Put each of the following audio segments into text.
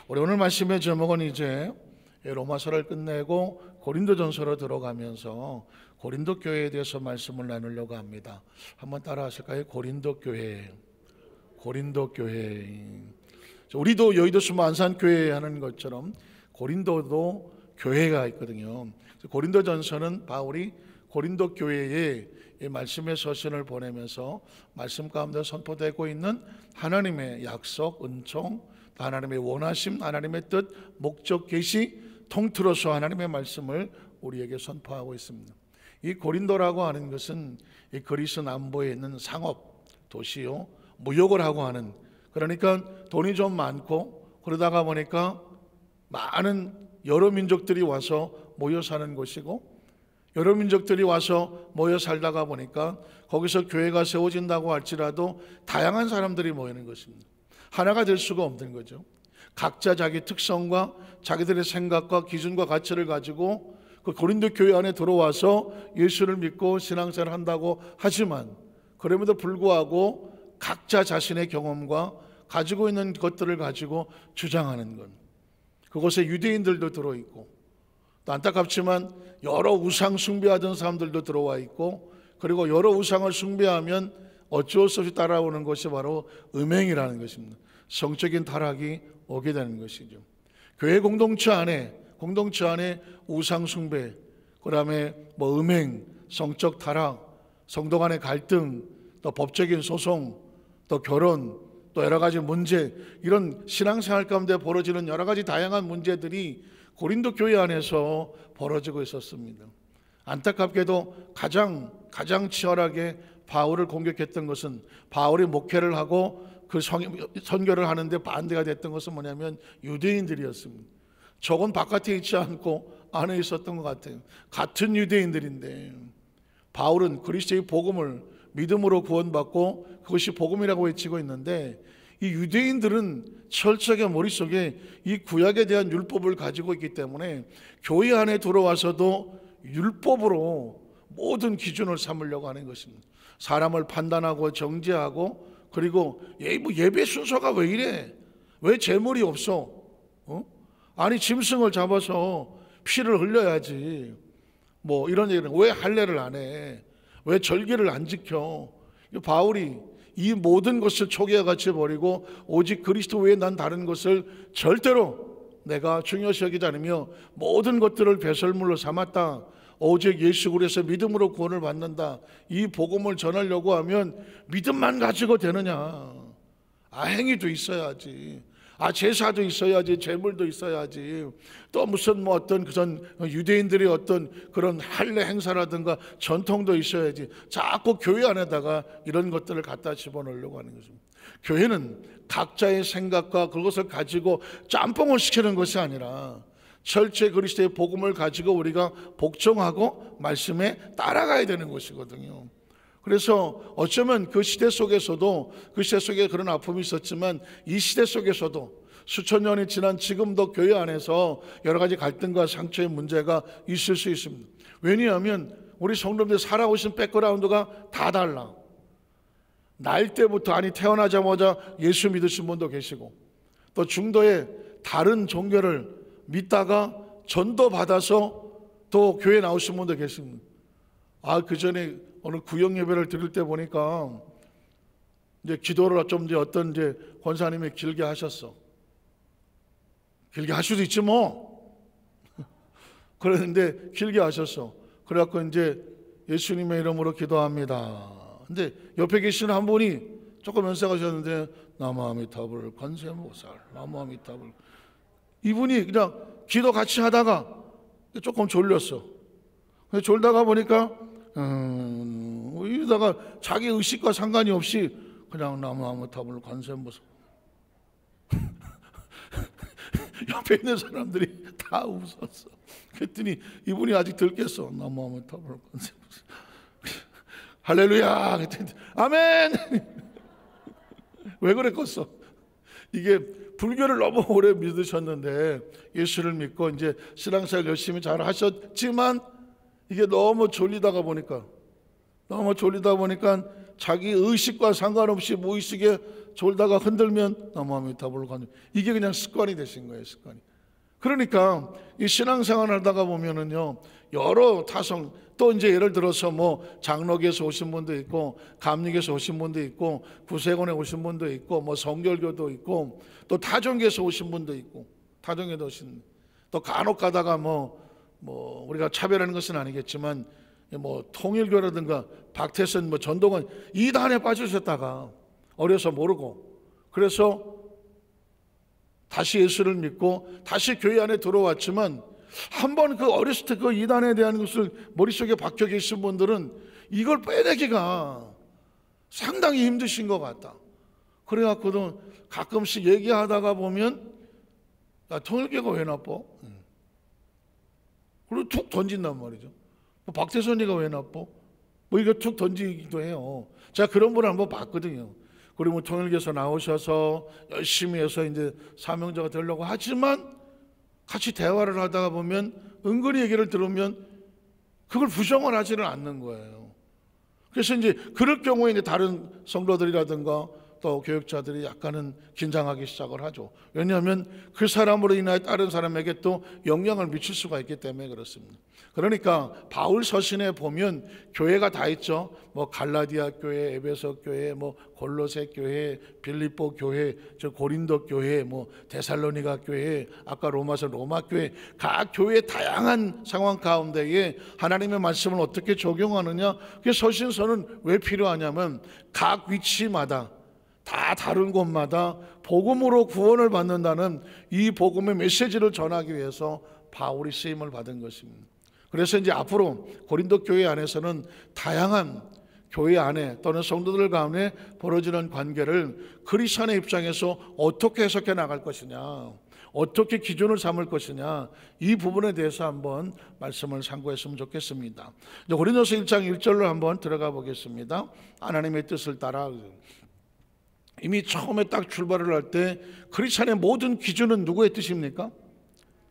우리 오늘 말씀의 제목은 이제 로마서를 끝내고 고린도전서로 들어가면서 고린도 교회에 대해서 말씀을 나누려고 합니다. 한번 따라 하실까요? 고린도 교회. 우리도 여의도 수만산교회 하는 것처럼 고린도도 교회가 있거든요. 고린도전서는 바울이 고린도 교회에 이 말씀의 서신을 보내면서 말씀 가운데 선포되고 있는 하나님의 약속, 은총, 하나님의 원하심, 하나님의 뜻, 목적, 계시 통틀어서 하나님의 말씀을 우리에게 선포하고 있습니다. 이 고린도라고 하는 것은 이 그리스 남부에 있는 상업 도시요, 무역을 하고 하는, 그러니까 돈이 좀 많고 그러다가 보니까 많은 여러 민족들이 와서 모여 사는 곳이고, 여러 민족들이 와서 모여 살다가 보니까 거기서 교회가 세워진다고 할지라도 다양한 사람들이 모이는 것입니다. 하나가 될 수가 없는 거죠. 각자 자기 특성과 자기들의 생각과 기준과 가치를 가지고 그 고린도 교회 안에 들어와서 예수를 믿고 신앙생활을 한다고 하지만, 그럼에도 불구하고 각자 자신의 경험과 가지고 있는 것들을 가지고 주장하는 것, 그곳에 유대인들도 들어있고, 또 안타깝지만 여러 우상 숭배하던 사람들도 들어와 있고, 그리고 여러 우상을 숭배하면 어쩔 수 없이 따라오는 것이 바로 음행이라는 것입니다. 성적인 타락이 오게 되는 것이죠. 교회 공동체 안에 우상 숭배, 그 다음에 음행, 성적 타락, 성도 간의 갈등, 또 법적인 소송, 또 결혼, 또 여러 가지 문제, 이런 신앙생활 가운데 벌어지는 여러 가지 다양한 문제들이 고린도 교회 안에서 벌어지고 있었습니다. 안타깝게도 가장 치열하게 바울을 공격했던 것은, 바울이 목회를 하고 그 선교를 하는데 반대가 됐던 것은 뭐냐면 유대인들이었습니다. 저건 바깥에 있지 않고 안에 있었던 것 같아요. 같은 유대인들인데 바울은 그리스도의 복음을 믿음으로 구원받고 그것이 복음이라고 외치고 있는데, 이 유대인들은 철저하게 머릿속에 이 구약에 대한 율법을 가지고 있기 때문에 교회 안에 들어와서도 율법으로 모든 기준을 삼으려고 하는 것입니다. 사람을 판단하고 정죄하고, 그리고 예배 순서가 왜 이래? 왜 제물이 없어? 아니 짐승을 잡아서 피를 흘려야지. 이런 얘기는 왜 할례를 안 해? 왜 절기를 안 지켜? 바울이 이 모든 것을 초기와 같이 버리고 오직 그리스도 외에 난 다른 것을 절대로 내가 중요시 여기지 않으며 모든 것들을 배설물로 삼았다. 오직 예수 그리스도 믿음으로 구원을 받는다. 이 복음을 전하려고 하면 믿음만 가지고 되느냐? 행위도 있어야지. 제사도 있어야지. 제물도 있어야지. 또 무슨 어떤 그런 유대인들의 어떤 그런 할례 행사라든가 전통도 있어야지. 자꾸 교회 안에다가 이런 것들을 갖다 집어넣으려고 하는 것입니다. 교회는 각자의 생각과 그것을 가지고 짬뽕을 시키는 것이 아니라 철저히 그리스도의 복음을 가지고 우리가 복종하고 말씀에 따라가야 되는 것이거든요. 그래서 어쩌면 그 시대 속에 그런 아픔이 있었지만, 이 시대 속에서도 수천 년이 지난 지금도 교회 안에서 여러 가지 갈등과 상처의 문제가 있을 수 있습니다. 왜냐하면 우리 성도들 살아오신 백그라운드가 다 달라. 날 때부터, 태어나자마자 예수 믿으신 분도 계시고, 또 중도에 다른 종교를 믿다가 전도 받아서 또 교회에 나오신 분도 계십니다. 그 전에 어느 구역 예배를 드릴 때 보니까 이제 기도를 좀 어떤 권사님이 길게 하셨어. 길게 할 수도 있지 뭐. 그랬는데 길게 하셨어. 그래갖고 이제 예수님의 이름으로 기도합니다. 근데 옆에 계시는 한 분이 조금 연세가셨는데 나무아미타불 관세음보살 나무아미타불, 이분이 그냥 기도 같이 하다가 조금 졸렸어. 졸다가 보니까 이러다가 자기 의식과 상관이 없이 그냥 나무아미타불 관세음보살 옆에 있는 사람들이 다 웃었어. 그랬더니 이분이 아직 덜 깼어. 나무아미타불 관세음보살 할렐루야. 아멘. 왜 그랬겠어? 이게 불교를 너무 오래 믿으셨는데, 예수를 믿고 이제 신앙생활 열심히 잘 하셨지만, 이게 너무 졸리다가 보니까 자기 의식과 상관없이 무의식에 졸다가 흔들면 나무아미타 불로 이게 그냥 습관이 되신 거예요. 습관이. 그러니까 이 신앙생활을 하다가 보면은요, 여러 타성, 또 이제 예를 들어서 뭐 장로교에서 오신 분도 있고, 감리교에서 오신 분도 있고, 구세군에 오신 분도 있고, 뭐 성결교도 있고, 또 타종교에서 오신 분도 있고, 타종교도 오신, 또 간혹 가다가 뭐 우리가 차별하는 것은 아니겠지만, 뭐 통일교라든가 박태선, 뭐 전동원 이단에 빠지셨다가 어려서 모르고, 그래서 다시 예수를 믿고 다시 교회 안에 들어왔지만, 한번 그 어렸을 때 그 이단에 대한 것을 머릿속에 박혀 계신 분들은 이걸 빼내기가 상당히 힘드신 것 같다. 그래갖고도 가끔씩 얘기하다가 보면, 야, 통일교가 왜 나빠? 그리고 툭 던진단 말이죠. 뭐 박태선이가 왜 나빠? 뭐 이거 툭 던지기도 해요. 제가 그런 분을 한번 봤거든요. 그리고 통일교에서 나오셔서 열심히 해서 이제 사명자가 되려고 하지만, 같이 대화를 하다가 보면 은근히 얘기를 들으면 그걸 부정을 하지는 않는 거예요. 그래서 이제 그럴 경우에 이제 다른 성도들이라든가 또 교육자들이 약간은 긴장하기 시작을 하죠. 왜냐하면 그 사람으로 인하여 다른 사람에게 또 영향을 미칠 수가 있기 때문에 그렇습니다. 그러니까 바울 서신에 보면 교회가 다 있죠. 뭐 갈라디아 교회, 에베소 교회, 뭐 골로새 교회, 빌립보 교회, 저 고린도 교회, 뭐 데살로니가 교회, 아까 로마서 로마 교회, 각 교회의 다양한 상황 가운데에 하나님의 말씀을 어떻게 적용하느냐, 그 서신서는 왜 필요하냐면 각 위치마다 다 다른 곳마다 복음으로 구원을 받는다는 이 복음의 메시지를 전하기 위해서 바울이 쓰임을 받은 것입니다. 그래서 이제 앞으로 고린도 교회 안에서는 다양한 교회 안에 또는 성도들 가운데 벌어지는 관계를 크리스천의 입장에서 어떻게 해석해 나갈 것이냐, 어떻게 기준을 삼을 것이냐, 이 부분에 대해서 한번 말씀을 참고했으면 좋겠습니다. 고린도서 1장 1절로 한번 들어가 보겠습니다. 하나님의 뜻을 따라. 이미 처음에 딱 출발을 할 때 크리스천의 모든 기준은 누구의 뜻입니까?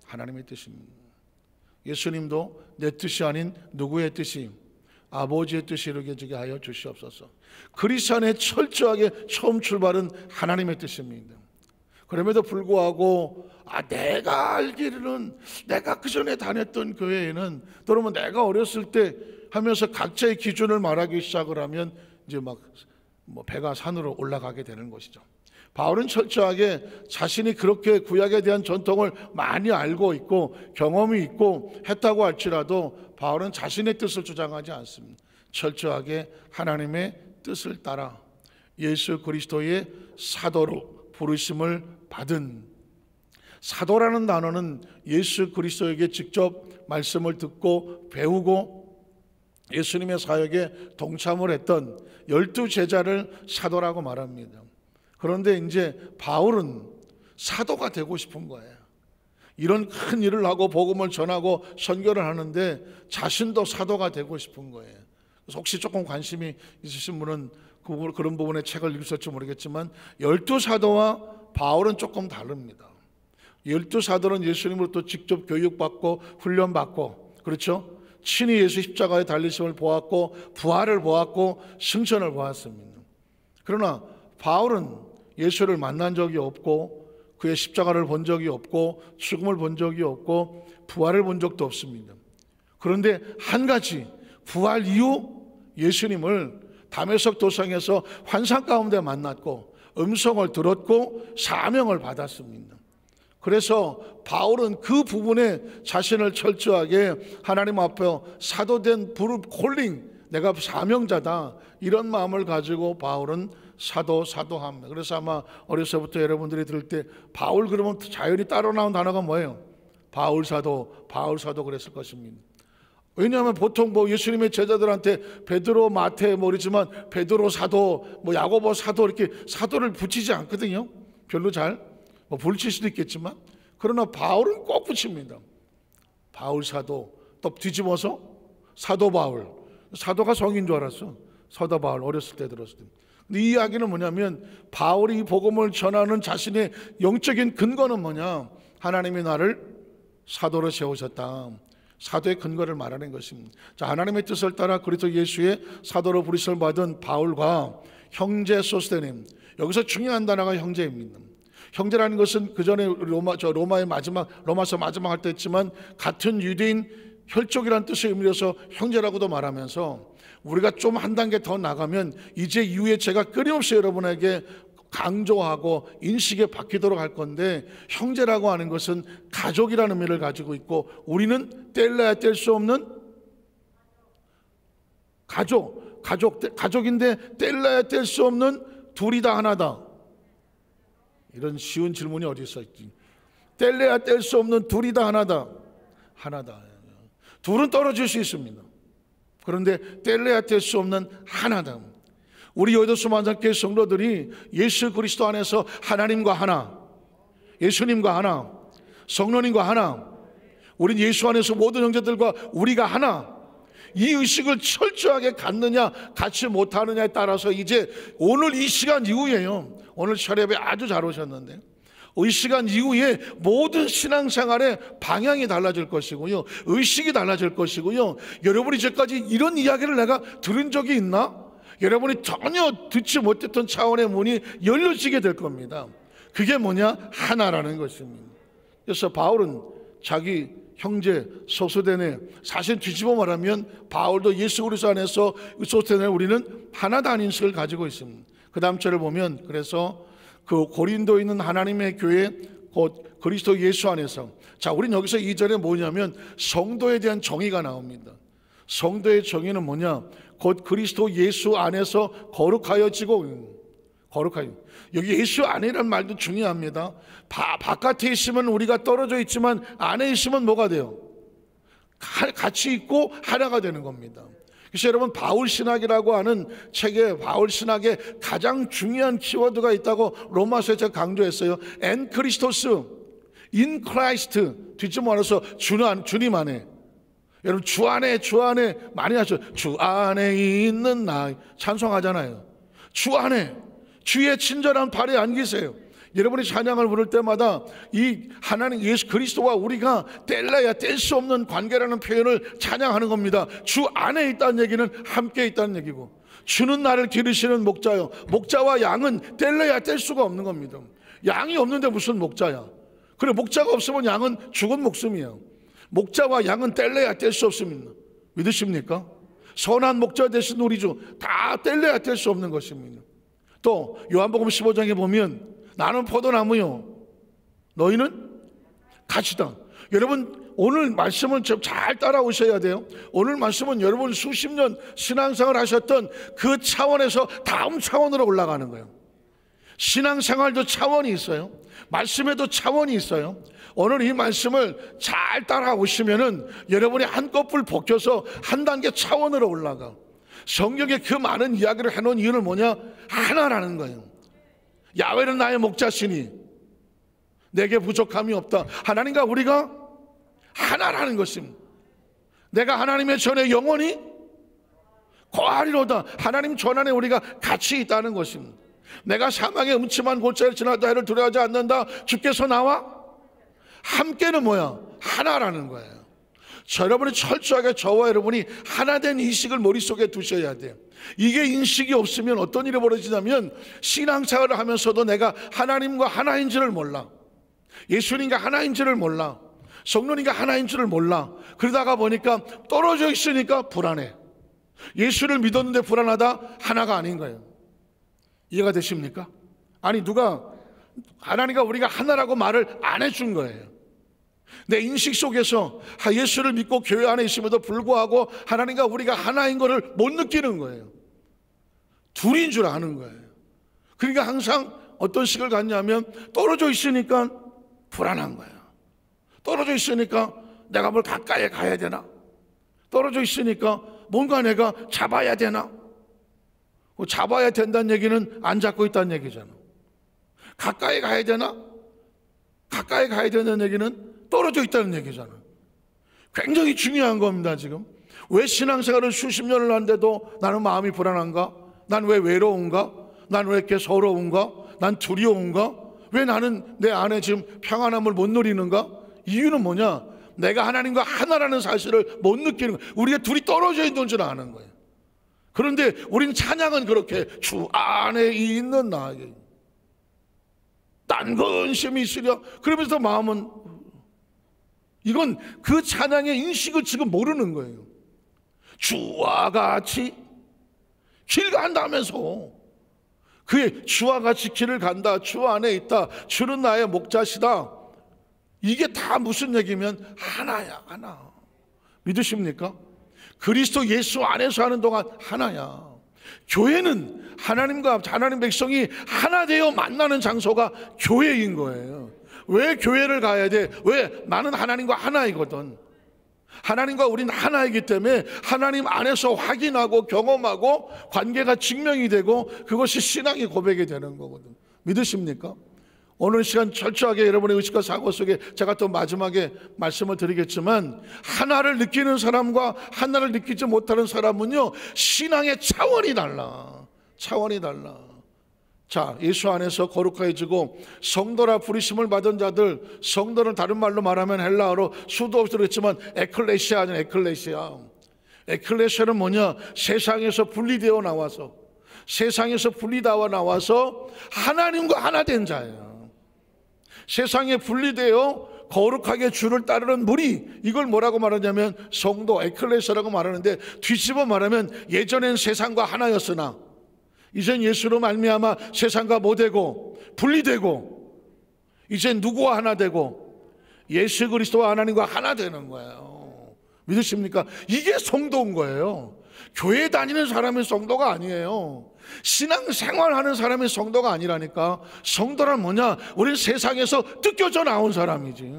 하나님의 뜻입니다. 예수님도 내 뜻이 아닌 누구의 뜻이? 아버지의 뜻이 이루어지게 하여 주시옵소서. 크리스천의 철저하게 처음 출발은 하나님의 뜻입니다. 그럼에도 불구하고 내가 알기로는, 내가 그 전에 다녔던 교회에는, 또는 내가 어렸을 때 하면서 각자의 기준을 말하기 시작을 하면 이제 막 배가 산으로 올라가게 되는 것이죠. 바울은 철저하게 자신이 그렇게 구약에 대한 전통을 많이 알고 있고 경험이 있고 했다고 할지라도 바울은 자신의 뜻을 주장하지 않습니다. 철저하게 하나님의 뜻을 따라 예수 그리스도의 사도로 부르심을 받은, 사도라는 단어는 예수 그리스도에게 직접 말씀을 듣고 배우고 예수님의 사역에 동참을 했던 12제자를 사도라고 말합니다. 그런데 이제 바울은 사도가 되고 싶은 거예요. 이런 큰 일을 하고 복음을 전하고 선교를 하는데 자신도 사도가 되고 싶은 거예요. 그래서 혹시 조금 관심이 있으신 분은 그런 부분의 책을 읽으실지 모르겠지만 12사도와 바울은 조금 다릅니다. 12사도는 예수님으로부터 직접 교육받고 훈련받고, 그렇죠? 친히 예수 십자가의 달리심을 보았고 부활을 보았고 승천을 보았습니다. 그러나 바울은 예수를 만난 적이 없고 그의 십자가를 본 적이 없고 죽음을 본 적이 없고 부활을 본 적도 없습니다. 그런데 한 가지, 부활 이후 예수님을 다메섹 도상에서 환상 가운데 만났고 음성을 들었고 사명을 받았습니다. 그래서 바울은 그 부분에 자신을 철저하게 하나님 앞에 사도된 부름, 콜링, 내가 사명자다, 이런 마음을 가지고 바울은 사도합니다. 그래서 아마 어려서부터 여러분들이 들을 때 바울 그러면 자연히 따로 나온 단어가 뭐예요? 바울 사도 그랬을 것입니다. 왜냐하면 보통 예수님의 제자들한테 베드로, 마태 모르지만 베드로 사도, 야고보 사도, 이렇게 사도를 붙이지 않거든요. 별로 잘 불칠 수도 있겠지만, 그러나 바울은 꼭 붙입니다. 바울 사도, 또 뒤집어서 사도 바울. 사도가 성인 줄 알았어. 사도 바울, 어렸을 때 들었을 때. 근데 이 이야기는 뭐냐면 바울이 이 복음을 전하는 자신의 영적인 근거는 뭐냐? 하나님이 나를 사도로 세우셨다. 사도의 근거를 말하는 것입니다. 자, 하나님의 뜻을 따라 그리스도 예수의 사도로 부르심을 받은 바울과 형제 소스데님, 여기서 중요한 단어가 형제입니다. 형제라는 것은 그 전에 로마의 로마서 마지막 할 때 했지만 같은 유대인 혈족이라는 뜻의 의미로서 형제라고도 말하면서 우리가 좀 한 단계 더 나가면 이제 이후에 제가 끊임없이 여러분에게 강조하고 인식에 바뀌도록 할 건데, 형제라고 하는 것은 가족이라는 의미를 가지고 있고, 우리는 뗄래야 뗄 수 없는 가족인데 뗄래야 뗄 수 없는 둘이다 하나다. 이런 쉬운 질문이 어디 있었지? 뗄래야 뗄 수 없는 둘이다 하나다. 둘은 떨어질 수 있습니다. 그런데 뗄래야 뗄 수 없는 하나다. 우리 여의도 만상교회 성도들이 예수 그리스도 안에서 하나님과 하나, 예수님과 하나, 성령님과 하나, 우린 예수 안에서 모든 형제들과 우리가 하나, 이 의식을 철저하게 갖느냐 갖지 못하느냐에 따라서 이제 오늘 이 시간 이후에요, 오늘 철회에 아주 잘 오셨는데 이 시간 이후에 모든 신앙생활의 방향이 달라질 것이고요, 의식이 달라질 것이고요. 여러분이 이제까지 이런 이야기를 내가 들은 적이 있나? 여러분이 전혀 듣지 못했던 차원의 문이 열려지게 될 겁니다. 그게 뭐냐? 하나라는 것입니다. 그래서 바울은 자기 형제 소스데네, 사실 뒤집어 말하면 바울도 예수 그리스도 안에서 소스데네 우리는 하나다는 인식을 가지고 있습니다. 그 다음 절을 보면, 그래서 그 고린도에 있는 하나님의 교회 곧 그리스도 예수 안에서, 자, 우린 여기서 이 절에 뭐냐면 성도에 대한 정의가 나옵니다. 성도의 정의는 뭐냐? 곧 그리스도 예수 안에서 거룩하여지고, 여기 예수 안에라는 말도 중요합니다. 바깥에 있으면 우리가 떨어져 있지만 안에 있으면 뭐가 돼요? 같이 있고 하나가 되는 겁니다. 그래서 여러분, 바울 신학이라고 하는 책에 바울 신학에 가장 중요한 키워드가 있다고 로마서에 제가 강조했어요. 엔 크리스토스, 인 크라이스트, 뒤집어 말해서 주님 안에. 여러분, 주 안에 많이 하죠. 주 안에 있는 나 찬송하잖아요. 주 안에 주의 친절한 발에 안기세요. 여러분이 찬양을 부를 때마다 이 하나님 예수 그리스도와 우리가 뗄래야 뗄 수 없는 관계라는 표현을 찬양하는 겁니다. 주 안에 있다는 얘기는 함께 있다는 얘기고, 주는 나를 기르시는 목자요, 목자와 양은 뗄래야 뗄 수가 없는 겁니다. 양이 없는데 무슨 목자야? 그래, 목자가 없으면 양은 죽은 목숨이에요. 목자와 양은 뗄래야 뗄 수 없습니다. 믿으십니까? 선한 목자 되신 우리 주, 다 뗄래야 뗄 수 없는 것입니다. 또 요한복음 15장에 보면 나는 포도나무요, 너희는 가지다. 여러분, 오늘 말씀을 잘 따라오셔야 돼요. 오늘 말씀은 여러분 수십 년 신앙생활 하셨던 그 차원에서 다음 차원으로 올라가는 거예요. 신앙생활도 차원이 있어요. 말씀에도 차원이 있어요. 오늘 이 말씀을 잘 따라오시면은 여러분이 한꺼풀 벗겨서 한 단계 차원으로 올라가. 성경에 그 많은 이야기를 해놓은 이유는 뭐냐? 하나라는 거예요. 야훼는 나의 목자시니 내게 부족함이 없다. 하나님과 우리가 하나라는 것입니다. 내가 하나님의 전에 영원히 거하리로다. 하나님 전 안에 우리가 같이 있다는 것입니다. 내가 사망의 음침한 골짜기를 지나다 해를 두려워하지 않는다. 주께서 나와 함께는 뭐야? 하나라는 거예요. 여러분이 철저하게 저와 여러분이 하나된 인식을 머릿속에 두셔야 돼요. 이게 인식이 없으면 어떤 일이 벌어지냐면 신앙생활을 하면서도 내가 하나님과 하나인지를 몰라, 예수님과 하나인지를 몰라, 성령님과 하나인지를 몰라. 그러다가 보니까 떨어져 있으니까 불안해. 예수를 믿었는데 불안하다? 하나가 아닌 거예요. 이해가 되십니까? 아니, 누가 하나님과 우리가 하나라고 말을 안 해준 거예요. 내 인식 속에서 예수를 믿고 교회 안에 있음에도 불구하고 하나님과 우리가 하나인 것을 못 느끼는 거예요. 둘인 줄 아는 거예요. 그러니까 항상 어떤 식을 갖냐면 떨어져 있으니까 불안한 거예요. 떨어져 있으니까 내가 뭘 가까이 가야 되나? 떨어져 있으니까 뭔가 내가 잡아야 되나? 잡아야 된다는 얘기는 안 잡고 있다는 얘기잖아. 가까이 가야 되나? 가까이 가야 되는 얘기는 떨어져 있다는 얘기잖아. 굉장히 중요한 겁니다. 지금 왜 신앙생활을 수십 년을 하는데도 나는 마음이 불안한가? 난 왜 외로운가? 난 왜 이렇게 서러운가? 난 두려운가? 왜 나는 내 안에 지금 평안함을 못 누리는가? 이유는 뭐냐? 내가 하나님과 하나라는 사실을 못 느끼는 거예요. 우리가 둘이 떨어져 있는 줄 아는 거예요. 그런데 우리는 찬양은 그렇게 주 안에 있는 나, 딴 근심이 있으랴. 그러면서 마음은, 이건 그 찬양의 인식을 지금 모르는 거예요. 주와 같이 길 간다면서, 그의 주와 같이 길을 간다, 주 안에 있다, 주는 나의 목자시다, 이게 다 무슨 얘기면 하나야, 하나. 믿으십니까? 그리스도 예수 안에서 하는 동안 하나야. 교회는 하나님과 하나님 백성이 하나 되어 만나는 장소가 교회인 거예요. 왜 교회를 가야 돼? 왜? 나는 하나님과 하나이거든. 하나님과 우리는 하나이기 때문에 하나님 안에서 확인하고 경험하고 관계가 증명이 되고 그것이 신앙의 고백이 되는 거거든. 믿으십니까? 오늘 시간 철저하게 여러분의 의식과 사고 속에 제가 또 마지막에 말씀을 드리겠지만, 하나를 느끼는 사람과 하나를 느끼지 못하는 사람은요, 신앙의 차원이 달라. 차원이 달라. 자, 예수 안에서 거룩해지고 성도라 부르심을 받은 자들, 성도는 다른 말로 말하면 헬라어로 수도 없이 그랬지만 에클레시아는 에클레시아. 에클레시아는 뭐냐? 세상에서 분리되어 나와서, 세상에서 분리되어 나와서 하나님과 하나 된 자예요. 세상에 분리되어 거룩하게 주를 따르는 무리, 이걸 뭐라고 말하냐면 성도, 에클레시아라고 말하는데, 뒤집어 말하면 예전엔 세상과 하나였으나 이젠 예수로 말미암아 세상과 모되고 분리되고 이젠 누구와 하나 되고 예수 그리스도와 하나님과 하나 되는 거예요. 믿으십니까? 이게 성도인 거예요. 교회 다니는 사람이 성도가 아니에요. 신앙생활하는 사람이 성도가 아니라니까. 성도란 뭐냐? 우린 세상에서 뜯겨져 나온 사람이지.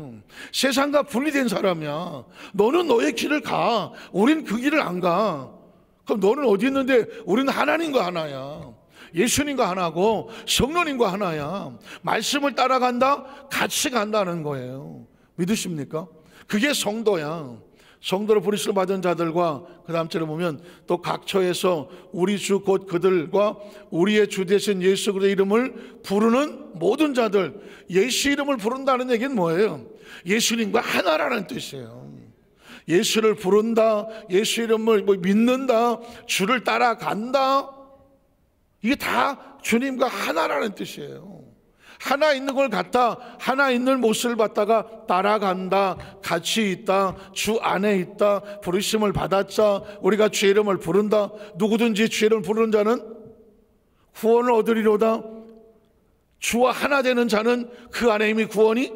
세상과 분리된 사람이야. 너는 너의 길을 가, 우린 그 길을 안 가. 그럼 너는 어디 있는데? 우리는 하나님과 하나야. 예수님과 하나고 성령님과 하나야. 말씀을 따라간다, 같이 간다는 거예요. 믿으십니까? 그게 성도야. 성도로 부르심을 받은 자들과 그 다음 절에 보면 또 각처에서 우리 주 곧 그들과 우리의 주 되신 예수 그리스도의 이름을 부르는 모든 자들. 예수 이름을 부른다는 얘기는 뭐예요? 예수님과 하나라는 뜻이에요. 예수를 부른다, 예수 이름을 믿는다, 주를 따라간다, 이게 다 주님과 하나라는 뜻이에요. 하나 있는 걸 갖다, 하나 있는 모습을 받다가 따라간다, 같이 있다, 주 안에 있다, 부르심을 받았자, 우리가 주의 이름을 부른다. 누구든지 주의 이름을 부르는 자는 구원을 얻으리로다. 주와 하나 되는 자는 그 안에 이미 구원이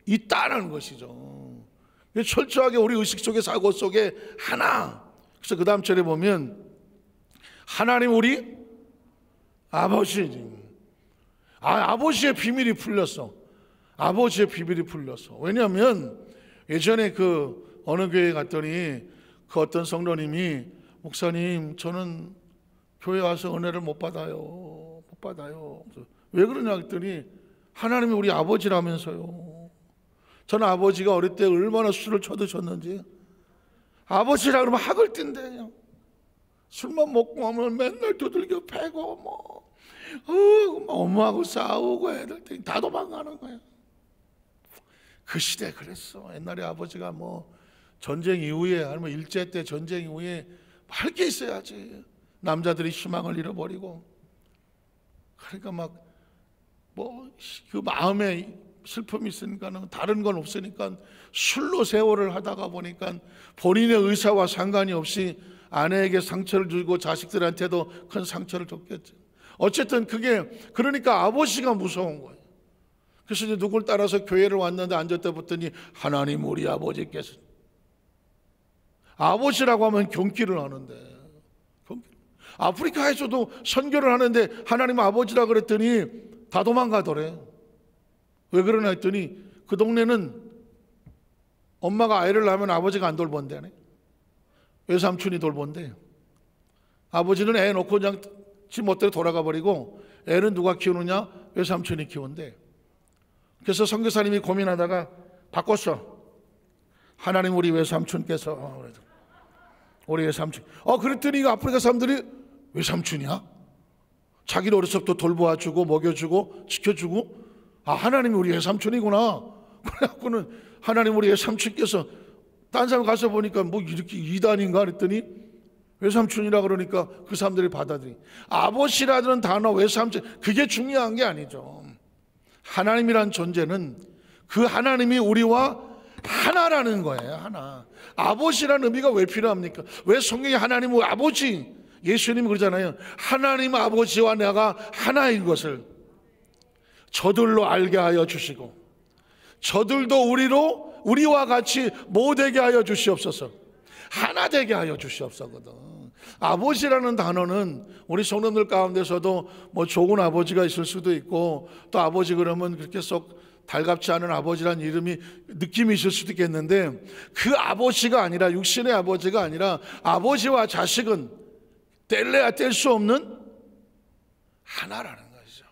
있다는 것이죠. 철저하게 우리 의식 속에 사고 속에 하나. 그래서 그 다음 절에 보면 하나님 우리 아버지, 아버지의 비밀이 풀렸어. 아버지의 비밀이 풀렸어. 왜냐하면 예전에 그 어느 교회에 갔더니 그 어떤 성도님이, 목사님 저는 교회 와서 은혜를 못 받아요. 왜 그러냐 했더니 하나님이 우리 아버지라면서요. 저는 아버지가 어릴 때 얼마나 술을 쳐드셨는지, 아버지라 그러면 학을 뛴대요. 술만 먹고 하면 맨날 두들겨 패고 엄마하고 싸우고 애들 다 도망가는 거야. 그 시대 그랬어. 옛날에 아버지가 전쟁 이후에 아니면 일제 때 전쟁 이후에 할 게 있어야지. 남자들이 희망을 잃어버리고, 그러니까 그 마음에 슬픔이 있으니까는 다른 건 없으니까 술로 세월을 하다가 보니까 본인의 의사와 상관이 없이 아내에게 상처를 주고 자식들한테도 큰 상처를 줬겠죠. 어쨌든 그게, 그러니까 아버지가 무서운 거예요. 그래서 이제 누굴 따라서 교회를 왔는데 앉았다 봤더니 하나님 우리 아버지께서, 아버지라고 하면 경기를 하는데, 아프리카에서도 선교를 하는데 하나님 아버지라 그랬더니 다 도망가더래. 왜 그러나 했더니 그 동네는 엄마가 아이를 낳으면 아버지가 안 돌본다네. 외삼촌이 돌본대. 아버지는 애 놓고 그냥 지 멋대로 돌아가 버리고 애는 누가 키우느냐? 외삼촌이 키운대. 그래서 선교사님이 고민하다가 바꿨어. 하나님 우리 외삼촌께서, 우리 외삼촌. 그랬더니 아프리카 사람들이 외삼촌이야? 자기를 어렸을 때부터 돌보아주고 먹여주고 지켜주고, 하나님이 우리 외삼촌이구나. 그래갖고는 하나님 우리 외삼촌께서, 딴 사람 가서 보니까 이렇게 이단인가 그랬더니 외삼촌이라 그러니까 그 사람들이 받아들이. 아버지라는 단어, 외삼촌, 그게 중요한 게 아니죠. 하나님이란 존재는 그 하나님이 우리와 하나라는 거예요. 하나. 아버지라는 의미가 왜 필요합니까? 왜 성경에 하나님은 아버지, 예수님이 그러잖아요. 하나님 아버지와 내가 하나인 것을 저들로 알게 하여 주시고 저들도 우리와 같이 못되게 하여 주시옵소서. 하나 되게 하여 주시옵소서거든. 아버지라는 단어는 우리 성도들 가운데서도 뭐 좋은 아버지가 있을 수도 있고, 또 아버지 그러면 그렇게 쏙 달갑지 않은 아버지란 이름이 느낌이 있을 수도 있겠는데, 그 아버지가 아니라, 육신의 아버지가 아니라 아버지와 자식은 뗄래야 뗄 수 없는 하나라는 거죠.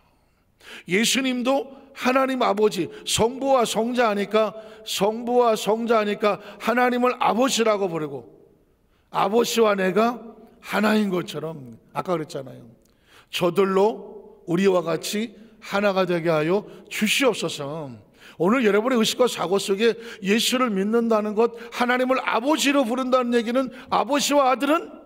예수님도 하나님 아버지, 성부와 성자하니까 하나님을 아버지라고 부르고, 아버지와 내가 하나인 것처럼, 아까 그랬잖아요. 저들로 우리와 같이 하나가 되게 하여 주시옵소서. 오늘 여러분의 의식과 사고 속에 예수를 믿는다는 것, 하나님을 아버지로 부른다는 얘기는 아버지와 아들은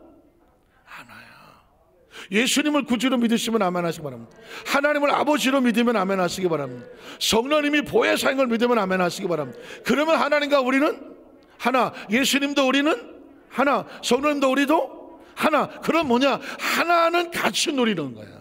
예수님을 구주로 믿으시면 아멘 하시기 바랍니다. 하나님을 아버지로 믿으면 아멘 하시기 바랍니다. 성령님이 보혜사인 걸 믿으면 아멘 하시기 바랍니다. 그러면 하나님과 우리는 하나, 예수님도 우리는 하나, 성령님도 우리도 하나. 그럼 뭐냐? 하나는 같이 누리는 거야.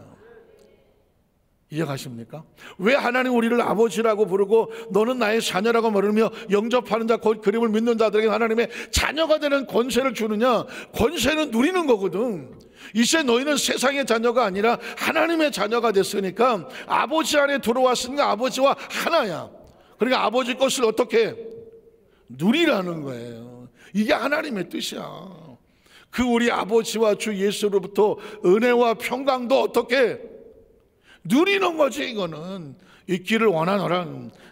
이해가십니까? 왜 하나님 우리를 아버지라고 부르고 너는 나의 자녀라고 부르며 영접하는 자, 그림을 믿는 자들에게 하나님의 자녀가 되는 권세를 주느냐? 권세는 누리는 거거든. 이제 너희는 세상의 자녀가 아니라 하나님의 자녀가 됐으니까 아버지 안에 들어왔으니까 아버지와 하나야. 그러니까 아버지 것을 어떻게 누리라는 거예요. 이게 하나님의 뜻이야. 그 우리 아버지와 주 예수로부터 은혜와 평강도 어떻게 누리는 거지. 이거는 있기를 원하노라.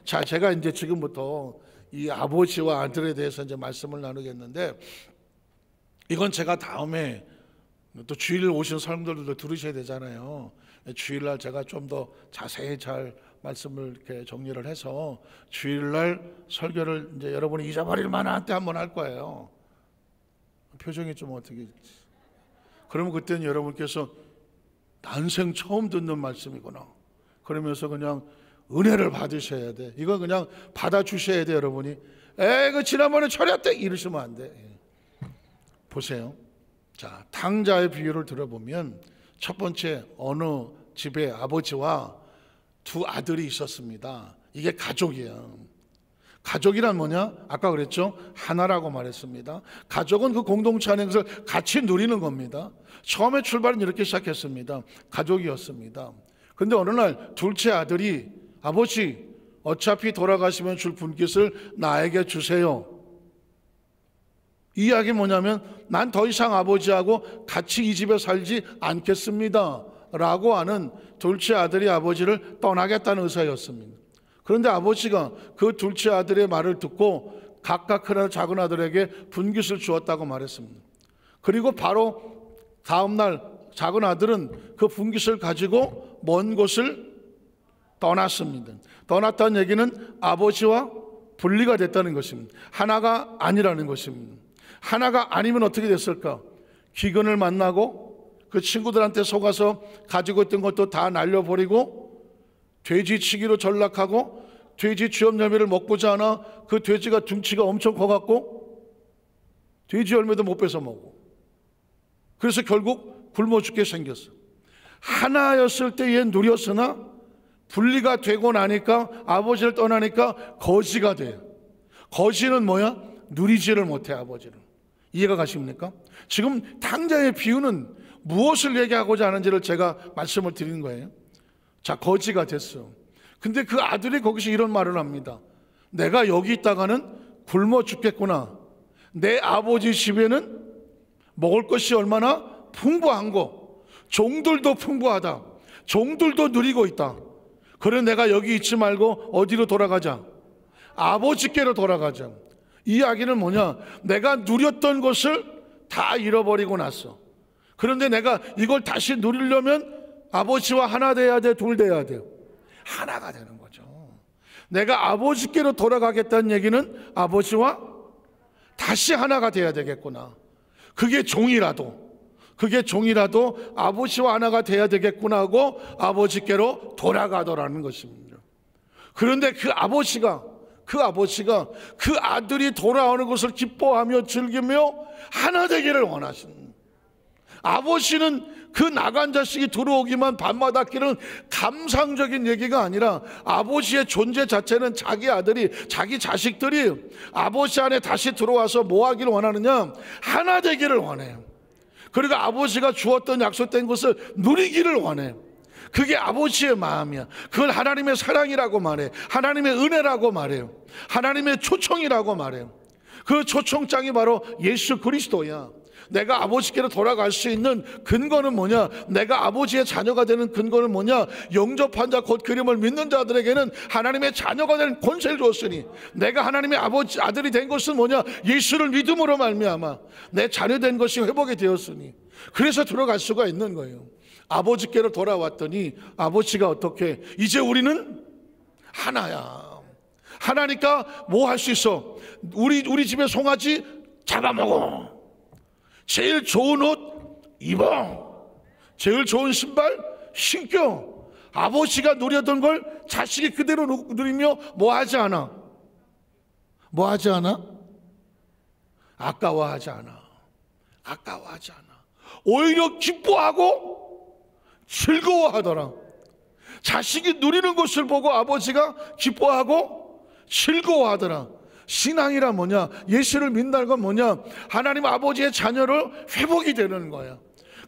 자, 제가 이제 지금부터 이 아버지와 아들에 대해서 이제 말씀을 나누겠는데, 이건 제가 다음에 또 주일 오신 사람들도 들으셔야 되잖아요. 주일날 제가 좀 더 자세히 잘 말씀을 이렇게 정리를 해서 주일날 설교를 이제 여러분이 잊어버릴 만한 때 한번 할 거예요. 표정이 좀 어떻게? 그러면 그때는 여러분께서 난생 처음 듣는 말씀이구나 그러면서 그냥 은혜를 받으셔야 돼. 이거 그냥 받아주셔야 돼. 여러분이 그 지난번에 철야때 이러시면 안 돼. 보세요. 자, 탕자의 비유를 들어보면 첫 번째, 어느 집에 아버지와 두 아들이 있었습니다. 이게 가족이에요. 가족이란 뭐냐? 아까 그랬죠? 하나라고 말했습니다. 가족은 그 공동체 안에 것을 같이 누리는 겁니다. 처음에 출발은 이렇게 시작했습니다. 가족이었습니다. 그런데 어느 날 둘째 아들이 아버지, 어차피 돌아가시면 줄 분깃을 나에게 주세요. 이 이야기 뭐냐면 난 더 이상 아버지하고 같이 이 집에 살지 않겠습니다 라고 하는 둘째 아들이 아버지를 떠나겠다는 의사였습니다. 그런데 아버지가 그 둘째 아들의 말을 듣고 각각 큰 작은 아들에게 분깃을 주었다고 말했습니다. 그리고 바로 다음날 작은 아들은 그 분깃을 가지고 먼 곳을 떠났습니다. 떠났다는 얘기는 아버지와 분리가 됐다는 것입니다. 하나가 아니라는 것입니다. 하나가 아니면 어떻게 됐을까? 기근을 만나고 그 친구들한테 속아서 가지고 있던 것도 다 날려버리고 돼지치기로 전락하고 돼지 쥐업 열매를 먹고자 하나 그 돼지가 등치가 엄청 커갖고 돼지 열매도 못 뺏어 먹고, 그래서 결국 굶어 죽게 생겼어. 하나였을 때 얘 누렸으나 분리가 되고 나니까, 아버지를 떠나니까 거지가 돼. 거지는 뭐야? 누리지를 못해, 아버지를. 이해가 가십니까? 지금 탕자의 비유는 무엇을 얘기하고자 하는지를 제가 말씀을 드리는 거예요. 자, 거지가 됐어. 근데 그 아들이 거기서 이런 말을 합니다. 내가 여기 있다가는 굶어 죽겠구나. 내 아버지 집에는 먹을 것이 얼마나 풍부한 거, 종들도 풍부하다, 종들도 누리고 있다. 그래 내가 여기 있지 말고 어디로 돌아가자? 아버지께로 돌아가자. 이 이야기는 뭐냐? 내가 누렸던 것을 다 잃어버리고 났어. 그런데 내가 이걸 다시 누리려면 아버지와 하나 돼야 돼, 둘 돼야 돼요? 하나가 되는 거죠. 내가 아버지께로 돌아가겠다는 얘기는 아버지와 다시 하나가 돼야 되겠구나. 그게 종이라도 아버지와 하나가 돼야 되겠구나 하고 아버지께로 돌아가더라는 것입니다. 그런데 그 아버지가 그 아들이 돌아오는 것을 기뻐하며 즐기며 하나 되기를 원하신, 아버지는 그 나간 자식이 들어오기만 밤마다 끼는 감상적인 얘기가 아니라 아버지의 존재 자체는 자기 아들이, 자기 자식들이 아버지 안에 다시 들어와서 뭐 하기를 원하느냐? 하나 되기를 원해요. 그리고 아버지가 주었던 약속된 것을 누리기를 원해요. 그게 아버지의 마음이야. 그걸 하나님의 사랑이라고 말해, 하나님의 은혜라고 말해요, 하나님의 초청이라고 말해요. 그 초청장이 바로 예수 그리스도야. 내가 아버지께로 돌아갈 수 있는 근거는 뭐냐? 내가 아버지의 자녀가 되는 근거는 뭐냐? 영접한 자 곧 그림을 믿는 자들에게는 하나님의 자녀가 되는 권세를 주었으니, 내가 하나님의 아들이 된 것은 뭐냐? 예수를 믿음으로 말미암아 내 자녀 된 것이 회복이 되었으니, 그래서 들어갈 수가 있는 거예요. 아버지께로 돌아왔더니 아버지가 어떻게, 이제 우리는 하나야. 하나니까 뭐 할 수 있어? 우리 집에 송아지 잡아먹어, 제일 좋은 옷 입어, 제일 좋은 신발 신겨. 아버지가 누렸던 걸 자식이 그대로 누리며 뭐 하지 않아? 뭐 하지 않아? 아까워하지 않아. 아까워하지 않아. 오히려 기뻐하고 즐거워하더라. 자식이 누리는 것을 보고 아버지가 기뻐하고 즐거워하더라. 신앙이란 뭐냐? 예수를 믿는다는 건 뭐냐? 하나님 아버지의 자녀를 회복이 되는 거야.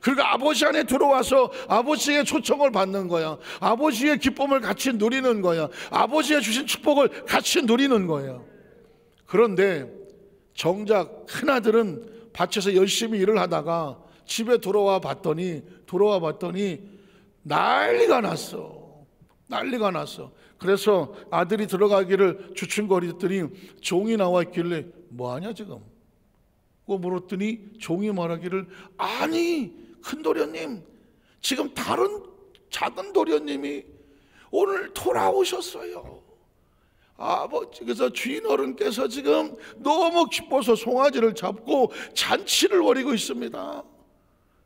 그리고 아버지 안에 들어와서 아버지의 초청을 받는 거야. 아버지의 기쁨을 같이 누리는 거야. 아버지의 주신 축복을 같이 누리는 거야. 그런데 정작 큰아들은 밭에서 열심히 일을 하다가 집에 들어와 봤더니 난리가 났어. 난리가 났어. 그래서 아들이 들어가기를 주춤거리더니 종이 나와 있길래 뭐하냐 지금? 고 물었더니 종이 말하기를, 아니 큰 도련님, 지금 다른 작은 도련님이 오늘 돌아오셨어요. 아버지께서, 주인 어른께서 지금 너무 기뻐서 송아지를 잡고 잔치를 벌이고 있습니다.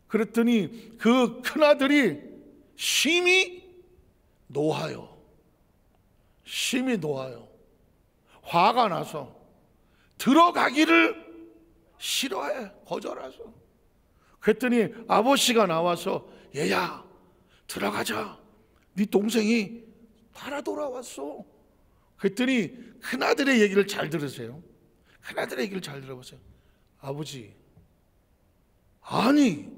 그랬더니 그 큰아들이 심히 노하여 화가 나서 들어가기를 싫어해, 거절해서. 그랬더니 아버지가 나와서, 얘야 들어가자, 네 동생이 살아 돌아왔어. 그랬더니 큰아들의 얘기를 잘 들으세요. 큰아들의 얘기를 잘 들어보세요. 아버지, 아니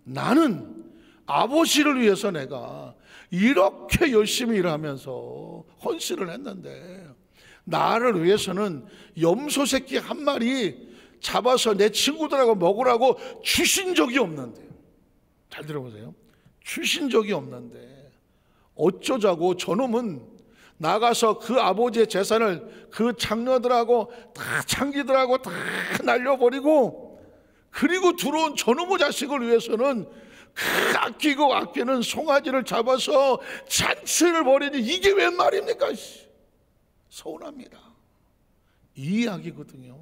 나는 아버지를 위해서 내가 이렇게 열심히 일하면서 헌신을 했는데, 나를 위해서는 염소 새끼 한 마리 잡아서 내 친구들하고 먹으라고 주신 적이 없는데, 잘 들어보세요, 주신 적이 없는데 어쩌자고 저놈은 나가서 그 아버지의 재산을 그 장녀들하고 다 창기들하고 다 날려버리고, 그리고 들어온 저놈의 자식을 위해서는 그 아끼고 아끼는 송아지를 잡아서 잔치를 벌이니 이게 웬 말입니까? 서운합니다. 이 이야기거든요.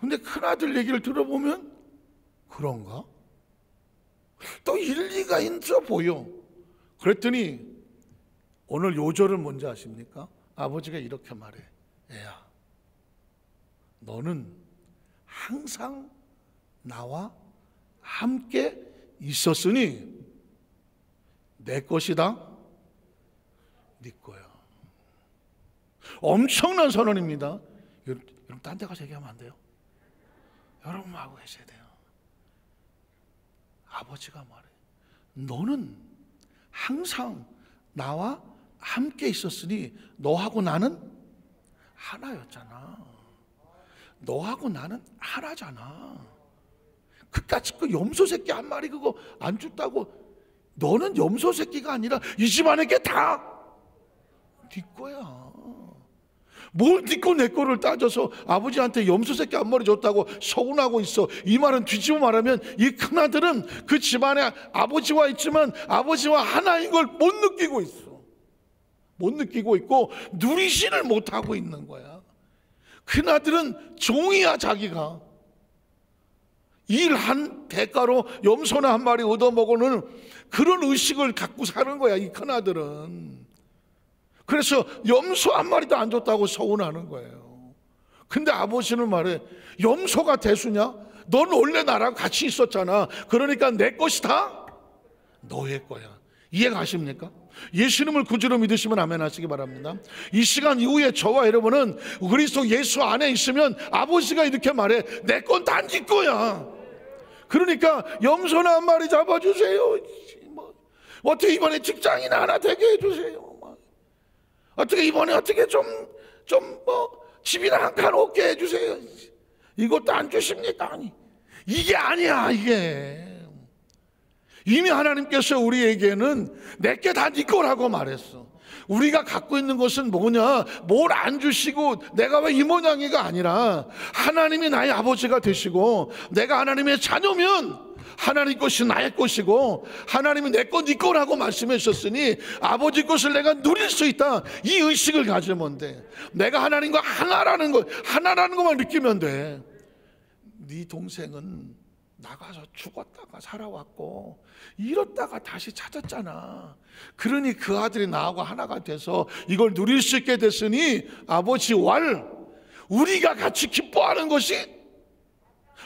근데 큰아들 얘기를 들어보면 그런가? 또 일리가 있어 보여. 그랬더니 오늘 요절은 뭔지 아십니까? 아버지가 이렇게 말해. 애야, 너는 항상 나와 함께 있었으니 내 것이다, 네 거야. 엄청난 선언입니다. 여러분 딴 데 가서 얘기하면 안 돼요. 여러분 하고 계셔야 돼요. 아버지가 말해, 너는 항상 나와 함께 있었으니 너하고 나는 하나였잖아. 너하고 나는 하나잖아. 그까짓 그 염소 새끼 한 마리 그거 안 줬다고, 너는 염소 새끼가 아니라 이 집안의 게 다 네 거야. 뭘 네 거 내 거를 따져서 아버지한테 염소 새끼 한 마리 줬다고 서운하고 있어. 이 말은 뒤집어 말하면 이 큰아들은 그 집안에 아버지와 있지만 아버지와 하나인 걸 못 느끼고 있어. 못 느끼고 있고 누리지를 못하고 있는 거야. 큰아들은 종이야. 자기가 일한 대가로 염소나 한 마리 얻어먹는 그런 의식을 갖고 사는 거야, 이 큰아들은. 그래서 염소 한 마리도 안 줬다고 서운하는 거예요. 근데 아버지는 말해, 염소가 대수냐? 넌 원래 나랑 같이 있었잖아. 그러니까 내 것이 다 너의 거야. 이해가십니까? 예수님을 구주로 믿으시면 아멘 하시기 바랍니다. 이 시간 이후에 저와 여러분은 그리스도 예수 안에 있으면 아버지가 이렇게 말해, 내 건 다 네 거야. 그러니까 염소나 한 마리 잡아주세요. 어떻게 이번에 직장이나 하나 되게 해주세요. 어떻게 이번에 어떻게 좀 집이나 한 칸 얻게 해주세요. 이것도 안 주십니까? 아니, 이게 아니야. 이게 이미 하나님께서 우리에게는 내게 다 네 거라고 말했어. 우리가 갖고 있는 것은 뭐냐? 뭘 안 주시고 내가 왜 이 모양이가 아니라 하나님이 나의 아버지가 되시고 내가 하나님의 자녀면 하나님 것이 나의 것이고 하나님이 내 것 네 거라고 말씀해 주셨으니 아버지 것을 내가 누릴 수 있다. 이 의식을 가지면 돼. 내가 하나님과 하나라는 것만 느끼면 돼. 네 동생은 나가서 죽었다가 살아왔고 잃었다가 다시 찾았잖아. 그러니 그 아들이 나하고 하나가 돼서 이걸 누릴 수 있게 됐으니 아버지 왈 우리가 같이 기뻐하는 것이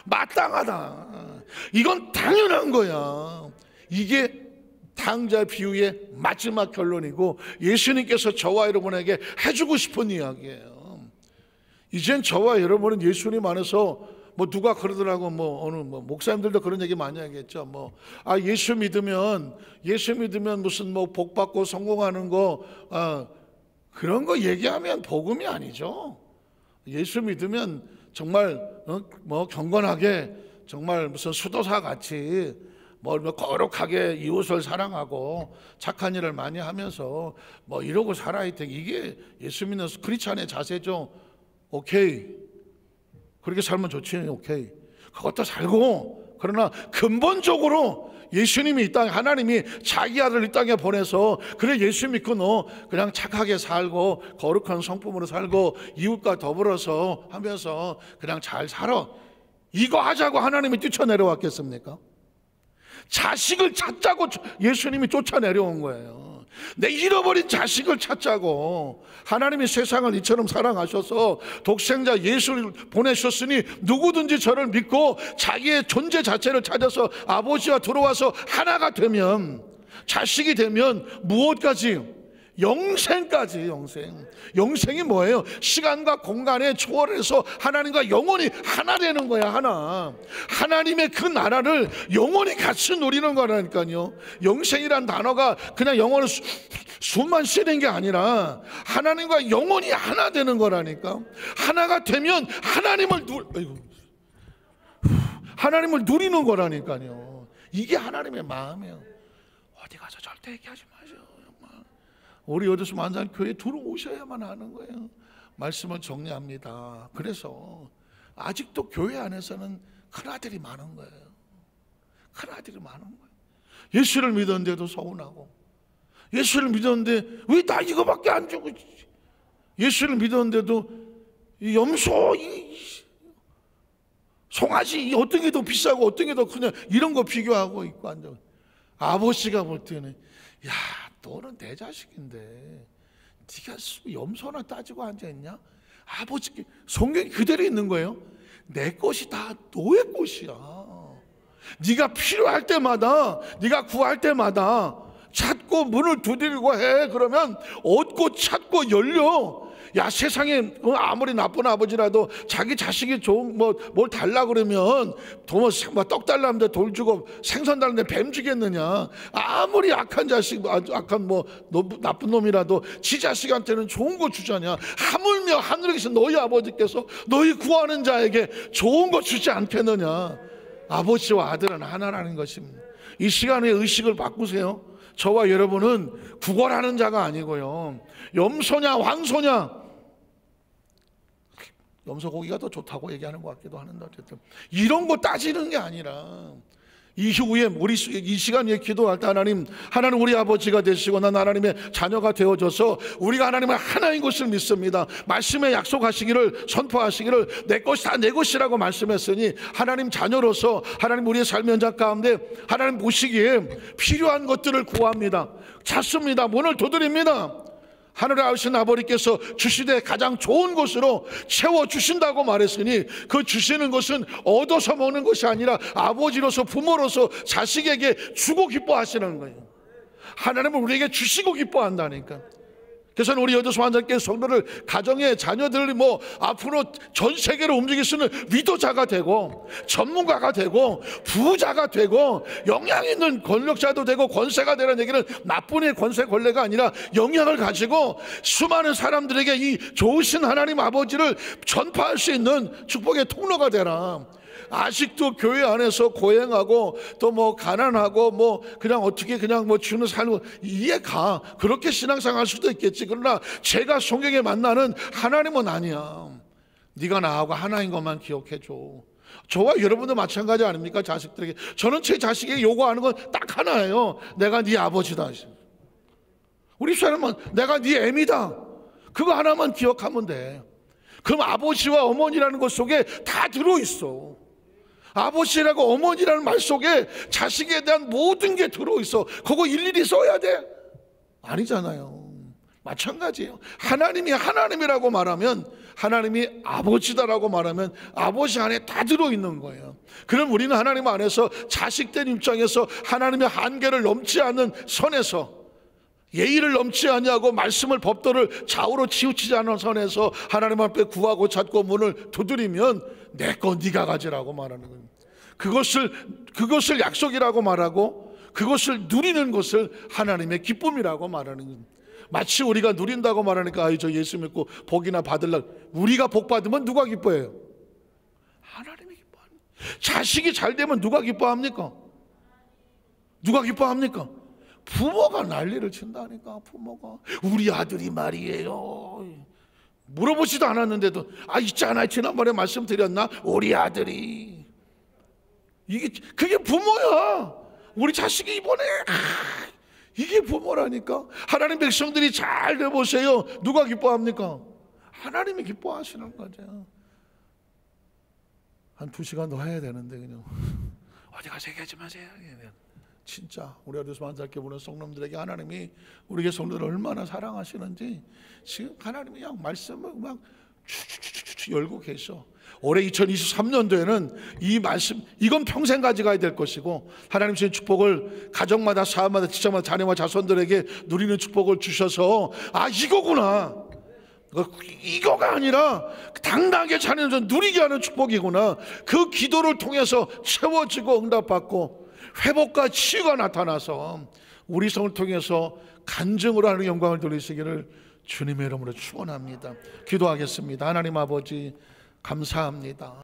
마땅하다. 이건 당연한 거야. 이게 탕자 비유의 마지막 결론이고 예수님께서 저와 여러분에게 해주고 싶은 이야기예요. 이젠 저와 여러분은 예수님 안에서 누가 그러더라고, 어느 목사님들도 그런 얘기 많이 하겠죠. 예수 믿으면 무슨 복 받고 성공하는 거, 그런 거 얘기하면 복음이 아니죠. 예수 믿으면 정말 경건하게 정말 무슨 수도사 같이 거룩하게 이웃을 사랑하고 착한 일을 많이 하면서 이러고 살아야 돼. 이게 예수 믿는 크리스찬의 자세죠. 오케이. 그렇게 살면 좋지. 오케이. 그것도 살고, 그러나 근본적으로 예수님이 이 땅에, 하나님이 자기 아들을 이 땅에 보내서 그래 예수 믿고 너 그냥 착하게 살고 거룩한 성품으로 살고 이웃과 더불어서 하면서 그냥 잘 살아. 이거 하자고 하나님이 뛰쳐내려왔겠습니까? 자식을 찾자고 예수님이 쫓아내려온 거예요. 내 잃어버린 자식을 찾자고 하나님이 세상을 이처럼 사랑하셔서 독생자 예수를 보내셨으니 누구든지 저를 믿고 자기의 존재 자체를 찾아서 아버지와 들어와서 하나가 되면, 자식이 되면 무엇까지? 영생까지. 영생이 뭐예요? 시간과 공간에 초월해서 하나님과 영원히 하나 되는 거야. 하나. 하나님의 그 나라를 영원히 같이 누리는 거라니까요. 영생이란 단어가 그냥 영어로 숨만 쉬는 게 아니라 하나님과 영원히 하나 되는 거라니까. 하나가 되면 하나님을 누리는 거라니까요. 이게 하나님의 마음이에요. 어디 가서 절대 얘기하지 마세요. 우리 여도수 만산교회에 들어오셔야만 하는 거예요. 말씀을 정리합니다. 그래서 아직도 교회 안에서는 큰아들이 많은 거예요. 큰아들이 많은 거예요. 예수를 믿었는데도 서운하고, 예수를 믿었는데 왜 나 이거밖에 안 주고, 예수를 믿었는데도 이 염소, 송아지 어떤 게 더 비싸고 어떤 게 더 크냐 이런 거 비교하고 있고 앉아. 아버지가 볼 때는 야, 너는 내 자식인데 네가 염소나 따지고 앉아있냐? 아버지 성경이 그대로 있는 거예요. 내 것이 다 너의 것이야. 네가 필요할 때마다, 네가 구할 때마다 찾고 문을 두드리고 해. 그러면 얻고 찾고 열려. 야, 세상에 아무리 나쁜 아버지라도 자기 자식이 좋은 뭘 달라 그러면 떡 달라는데 돌 주고 생선 달라는데 뱀 주겠느냐. 아무리 악한 자식, 악한 나쁜 놈이라도 지 자식한테는 좋은 거 주자냐. 하물며 하늘에 계신 너희 아버지께서 너희 구하는 자에게 좋은 거 주지 않겠느냐. 아버지와 아들은 하나라는 것입니다. 이 시간에 의식을 바꾸세요. 저와 여러분은 구걸하는 자가 아니고요, 염소냐 황소냐, 염소 고기가 더 좋다고 얘기하는 것 같기도 하는데, 어쨌든 이런 거 따지는 게 아니라 이후에 우리 이 시간에 기도할 때 하나님 우리 아버지가 되시고 난 하나님의 자녀가 되어져서 우리가 하나님의 하나인 것을 믿습니다. 말씀에 약속하시기를, 선포하시기를 내 것이 다 내 것이라고 말씀했으니 하나님 자녀로서 하나님 우리의 삶의 현장 가운데 하나님 보시기에 필요한 것들을 구합니다. 찾습니다. 문을 두드립니다. 하늘에 아우신 아버지께서 주시되 가장 좋은 곳으로 채워주신다고 말했으니, 그 주시는 것은 얻어서 먹는 것이 아니라 아버지로서, 부모로서 자식에게 주고 기뻐하시는 거예요. 하나님은 우리에게 주시고 기뻐한다니까. 그래서 우리 여도소 환자께 성도를, 가정의 자녀들이 앞으로 전 세계로 움직일 수 있는 위도자가 되고, 전문가가 되고, 부자가 되고, 영향 있는 권력자도 되고, 권세가 되는 얘기는 나쁜 권세 권례가 아니라 영향을 가지고 수많은 사람들에게 이 좋으신 하나님 아버지를 전파할 수 있는 축복의 통로가 되라. 아직도 교회 안에서 고행하고 또 가난하고 그냥 어떻게 그냥 주는 살고 이해가, 그렇게 신앙생활 할 수도 있겠지. 그러나 제가 성경에 만나는 하나님은 아니야. 네가 나하고 하나인 것만 기억해줘. 저와 여러분도 마찬가지 아닙니까? 자식들에게, 저는 제 자식에게 요구하는 건 딱 하나예요. 내가 네 아버지다. 우리 사람은 내가 네 애미다. 그거 하나만 기억하면 돼. 그럼 아버지와 어머니라는 것 속에 다 들어있어. 아버지라고 어머니라는 말 속에 자식에 대한 모든 게 들어있어. 그거 일일이 써야 돼? 아니잖아요. 마찬가지예요. 하나님이 하나님이라고 말하면, 하나님이 아버지다라고 말하면 아버지 안에 다 들어있는 거예요. 그럼 우리는 하나님 안에서 자식된 입장에서 하나님의 한계를 넘지 않는 선에서, 예의를 넘지 아니하고 말씀을, 법도를 좌우로 치우치지 않은 선에서 하나님 앞에 구하고 찾고 문을 두드리면 내 거 네가 가지라고 말하는 거예요. 그것을 약속이라고 말하고, 그것을 누리는 것을 하나님의 기쁨이라고 말하는 거예요. 마치 우리가 누린다고 말하니까 저 예수 믿고 복이나 받으려고, 우리가 복 받으면 누가 기뻐해요? 하나님이 기뻐합니다. 자식이 잘 되면 누가 기뻐합니까? 누가 기뻐합니까? 부모가 난리를 친다니까. 부모가 우리 아들이 말이에요, 물어보지도 않았는데도 있잖아, 지난번에 말씀드렸나? 우리 아들이. 그게 부모야. 우리 자식이 이번에 이게 부모라니까. 하나님 백성들이 잘 돼보세요. 누가 기뻐합니까? 하나님이 기뻐하시는 거죠. 한 2시간 더 해야 되는데 그냥 어디 가서 얘기하지 마세요. 진짜 우리 여도소 만삭교 보는 성도들에게 하나님이 우리의 성도를 얼마나 사랑하시는지 지금 하나님이 그냥 말씀을 막 열고 계셔. 올해 2023년도에는 이 말씀, 이건 평생 가져가야 될 것이고, 하나님 주신 축복을 가정마다, 사업마다, 직장마다, 자녀와 자손들에게 누리는 축복을 주셔서 이거구나, 이거가 아니라 당당하게 자녀들 누리게 하는 축복이구나, 그 기도를 통해서 채워지고 응답받고 회복과 치유가 나타나서 우리 성을 통해서 간증으로 하는 영광을 돌리시기를 주님의 이름으로 축원합니다. 기도하겠습니다. 하나님 아버지, 감사합니다.